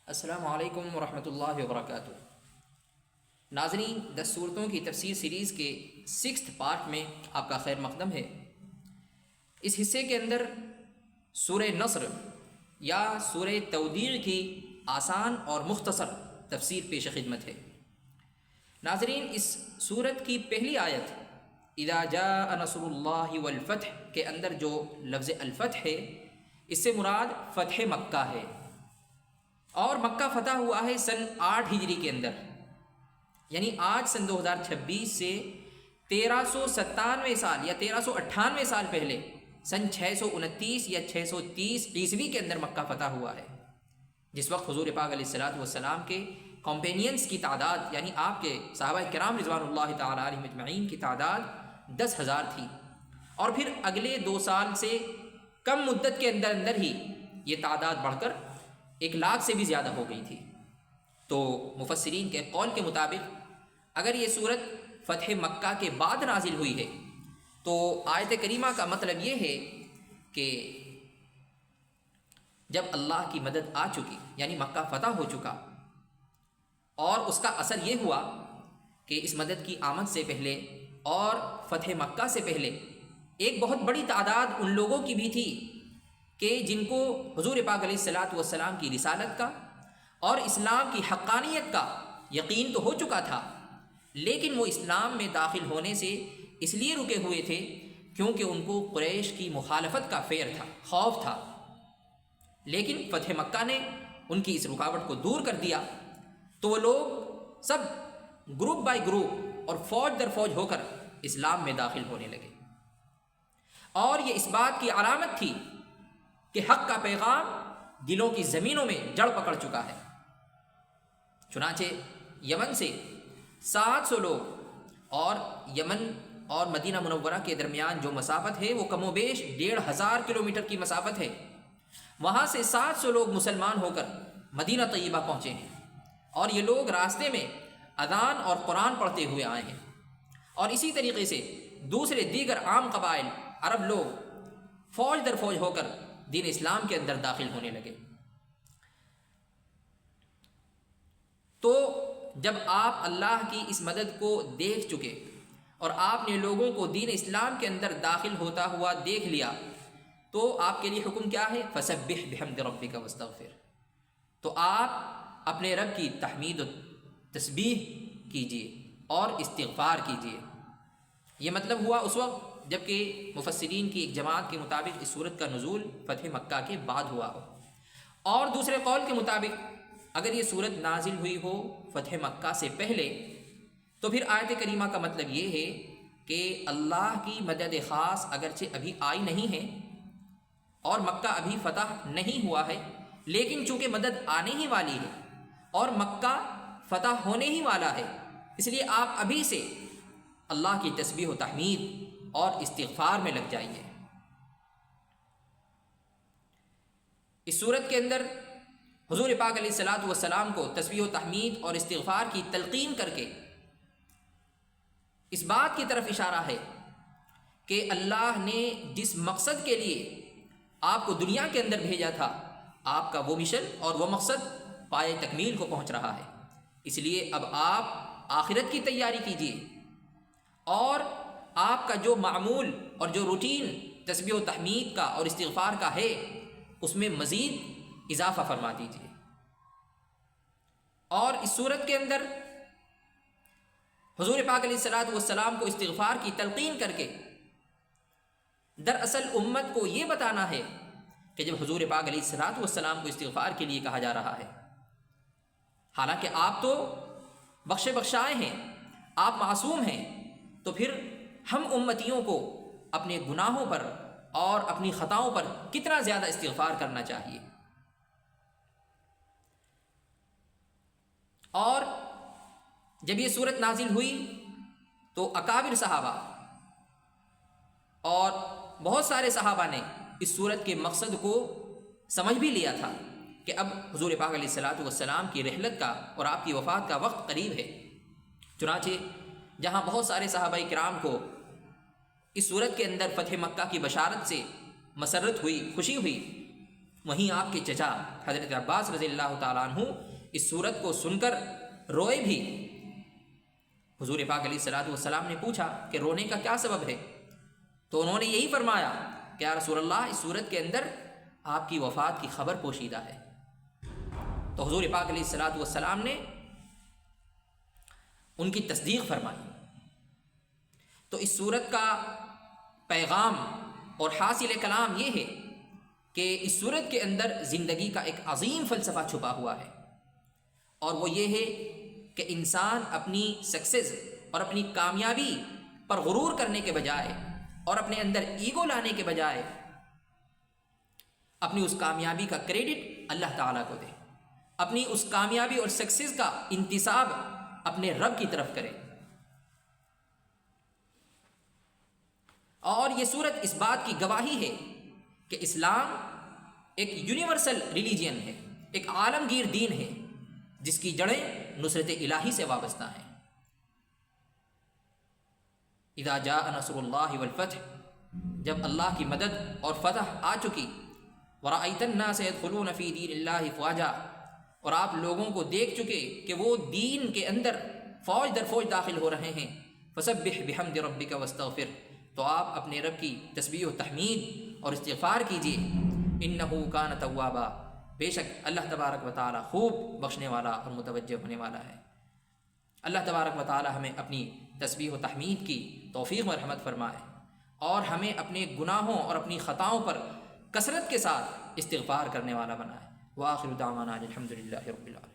السلام علیکم ورحمۃ اللہ وبرکاتہ۔ ناظرین، 10 صورتوں کی تفسیر سیریز کے 6th پارٹ میں آپ کا خیر مقدم ہے۔ اس حصے کے اندر سورہ نصر یا سورہ تودیع کی آسان اور مختصر تفسیر پیش خدمت ہے۔ ناظرین، اس سورت کی پہلی آیت اذا جاء نصر اللہ والفتح کے اندر جو لفظ الفتح ہے، اس سے مراد فتح مکہ ہے، اور مکہ فتح ہوا ہے سن 8 ہجری کے اندر، یعنی آج سن 2026 سے 1397 سال یا 1398 سال پہلے سن 629 یا 630 عیسوی کے اندر مکہ فتح ہوا ہے، جس وقت حضور پاک علیہ الصلوۃ والسلام کے کمپینینز کی تعداد، یعنی آپ کے صحابہ کرام رضوان اللہ تعالی علیہم اجمعین کی تعداد 10,000 تھی، اور پھر اگلے 2 سال سے کم مدت کے اندر اندر ہی یہ تعداد بڑھ کر 1,00,000 سے بھی زیادہ ہو گئی تھی۔ تو مفسرین کے قول کے مطابق اگر یہ صورت فتح مکہ کے بعد نازل ہوئی ہے تو آیت کریمہ کا مطلب یہ ہے کہ جب اللہ کی مدد آ چکی، یعنی مکہ فتح ہو چکا، اور اس کا اثر یہ ہوا کہ اس مدد کی آمد سے پہلے اور فتح مکہ سے پہلے ایک بہت بڑی تعداد ان لوگوں کی بھی تھی کہ جن کو حضور پاک علیہ الصلوۃ والسلام کی رسالت کا اور اسلام کی حقانیت کا یقین تو ہو چکا تھا، لیکن وہ اسلام میں داخل ہونے سے اس لیے رکے ہوئے تھے کیونکہ ان کو قریش کی مخالفت کا فیر تھا، خوف تھا۔ لیکن فتح مکہ نے ان کی اس رکاوٹ کو دور کر دیا، تو وہ لوگ سب گروپ بائی گروپ اور فوج در فوج ہو کر اسلام میں داخل ہونے لگے، اور یہ اس بات کی علامت تھی کہ حق کا پیغام دلوں کی زمینوں میں جڑ پکڑ چکا ہے۔ چنانچہ یمن سے 700 لوگ، اور یمن اور مدینہ منورہ کے درمیان جو مسافت ہے وہ کم و بیش 1,500 کلومیٹر کی مسافت ہے، وہاں سے 700 لوگ مسلمان ہو کر مدینہ طیبہ پہنچے ہیں، اور یہ لوگ راستے میں اذان اور قرآن پڑھتے ہوئے آئے ہیں، اور اسی طریقے سے دیگر عام قبائل عرب لوگ فوج در فوج ہو کر دین اسلام کے اندر داخل ہونے لگے۔ تو جب آپ اللہ کی اس مدد کو دیکھ چکے اور آپ نے لوگوں کو دین اسلام کے اندر داخل ہوتا ہوا دیکھ لیا، تو آپ کے لیے حکم کیا ہے؟ فسبح بحمد ربک واستغفر، تو آپ اپنے رب کی تحمید و تسبیح کیجیے اور استغفار کیجیے۔ یہ مطلب ہوا اس وقت جبکہ مفسرین کی ایک جماعت کے مطابق اس صورت کا نزول فتح مکہ کے بعد ہوا ہو، اور دوسرے قول کے مطابق اگر یہ صورت نازل ہوئی ہو فتح مکہ سے پہلے، تو پھر آیت کریمہ کا مطلب یہ ہے کہ اللہ کی مدد خاص اگرچہ ابھی آئی نہیں ہے اور مکہ ابھی فتح نہیں ہوا ہے، لیکن چونکہ مدد آنے ہی والی ہے اور مکہ فتح ہونے ہی والا ہے، اس لیے آپ ابھی سے اللہ کی تسبیح و تحمید اور استغفار میں لگ جائیے۔ اس صورت کے اندر حضور پاک علیہ الصلوۃ والسلام کو تسبیح و تحمید اور استغفار کی تلقین کر کے اس بات کی طرف اشارہ ہے کہ اللہ نے جس مقصد کے لیے آپ کو دنیا کے اندر بھیجا تھا، آپ کا وہ مشن اور وہ مقصد پائے تکمیل کو پہنچ رہا ہے، اس لیے اب آپ آخرت کی تیاری کیجیے، اور آپ کا جو معمول اور جو روٹین تسبیح و تحمید کا اور استغفار کا ہے اس میں مزید اضافہ فرما دیجیے۔ اور اس صورت کے اندر حضور پاک علیہ الصلوۃ والسلام کو استغفار کی تلقین کر کے دراصل امت کو یہ بتانا ہے کہ جب حضور پاک علیہ الصلوۃ والسلام کو استغفار کے لیے کہا جا رہا ہے، حالانکہ آپ تو بخشے بخشائے ہیں، آپ معصوم ہیں، تو پھر ہم امتیوں کو اپنے گناہوں پر اور اپنی خطاؤں پر کتنا زیادہ استغفار کرنا چاہیے۔ اور جب یہ صورت نازل ہوئی تو اکابر صحابہ اور بہت سارے صحابہ نے اس صورت کے مقصد کو سمجھ بھی لیا تھا کہ اب حضور پاک علیہ الصلوۃ والسلام کی رحلت کا اور آپ کی وفات کا وقت قریب ہے۔ چنانچہ جہاں بہت سارے صحابہ کرام کو اس صورت کے اندر فتح مکہ کی بشارت سے مسرت ہوئی، خوشی ہوئی، وہیں آپ کے چچا حضرت عباس رضی اللہ تعالیٰ عنہ اس صورت کو سن کر روئے بھی۔ حضور پاک علیہ الصلوۃ والسلام نے پوچھا کہ رونے کا کیا سبب ہے؟ تو انہوں نے یہی فرمایا کہ یا رسول اللہ، اس صورت کے اندر آپ کی وفات کی خبر پوشیدہ ہے۔ تو حضور پاک علیہ الصلوۃ والسلام نے ان کی تصدیق فرمائی۔ تو اس صورت کا پیغام اور حاصل کلام یہ ہے کہ اس صورت کے اندر زندگی کا ایک عظیم فلسفہ چھپا ہوا ہے، اور وہ یہ ہے کہ انسان اپنی سکسیز اور اپنی کامیابی پر غرور کرنے کے بجائے اور اپنے اندر ایگو لانے کے بجائے اپنی اس کامیابی کا کریڈٹ اللہ تعالیٰ کو دے، اپنی اس کامیابی اور سکسیز کا انتساب اپنے رب کی طرف کرے۔ اور یہ صورت اس بات کی گواہی ہے کہ اسلام ایک یونیورسل ریلیجین ہے، ایک عالمگیر دین ہے جس کی جڑیں نصرت الہی سے وابستہ ہیں۔ اذا جاء نصر اللہ والفتح، جب اللہ کی مدد اور فتح آ چکی، ورأیت الناس يدخلون فی دین اللہ افواجا، اور آپ لوگوں کو دیکھ چکے کہ وہ دین کے اندر فوج در فوج داخل ہو رہے ہیں، فسبح بحمد ربک واستغفر، تو آپ اپنے رب کی تسبیح و تحمید اور استغفار کیجیے، انہ کان توابا، بے شک اللہ تبارک و تعالی خوب بخشنے والا اور متوجہ ہونے والا ہے۔ اللہ تبارک و تعالی ہمیں اپنی تسبیح و تحمید کی توفیق و رحمت فرمائے، اور ہمیں اپنے گناہوں اور اپنی خطاؤں پر کثرت کے ساتھ استغفار کرنے والا بنائے۔ وآخر دعوانا الحمد للہ رب العالمین۔